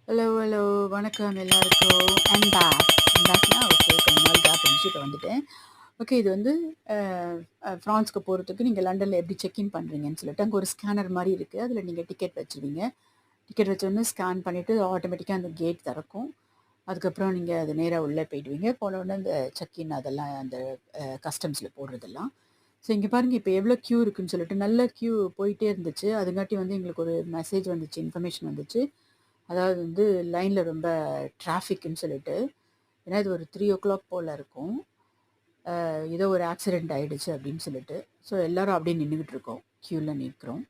Hello hello வணக்கம் எல்லாருக்கும். I'm back. பேக்னா okay, கொஞ்ச நாள் கேப் இருந்துச்சு, இப்போ வந்துட்டேன். ஓகே, இது வந்து ஃப்ரான்ஸ்க்கு போகிறதுக்கு நீங்கள் லண்டனில் எப்படி செக்இன் பண்ணுறீங்கன்னு சொல்லிட்டு அங்கே ஒரு ஸ்கேனர் மாதிரி இருக்குது. அதில் நீங்கள் டிக்கெட் வச்சுருவீங்க. டிக்கெட் வச்சோடனே ஸ்கேன் பண்ணிவிட்டு ஆட்டோமேட்டிக்காக அந்த கேட் திறக்கும். அதுக்கப்புறம் நீங்கள் அது நேராக உள்ளே போயிடுவீங்க. போனோடனே அந்த செக்இன் அதெல்லாம் அந்த கஸ்டம்ஸில் போடுறதெல்லாம். ஸோ இங்கே பாருங்கள், இப்போ எவ்வளோ க்யூ இருக்குதுன்னு சொல்லிட்டு நல்ல க்யூ போயிட்டே இருந்துச்சு. அதுங்காட்டி வந்து எங்களுக்கு ஒரு மெசேஜ் வந்துச்சு, இன்ஃபர்மேஷன் வந்துச்சு. அதாவது வந்து லைனில் ரொம்ப டிராஃபிக்னு சொல்லிட்டு. ஏன்னா இது ஒரு 3 o'clock போல் இருக்கும். ஏதோ ஒரு ஆக்சிடெண்ட் ஆகிடுச்சு அப்படின்னு சொல்லிட்டு. ஸோ எல்லோரும் அப்படியே நின்றுக்கிட்டு இருக்கோம், க்யூவில் நிற்கிறோம்.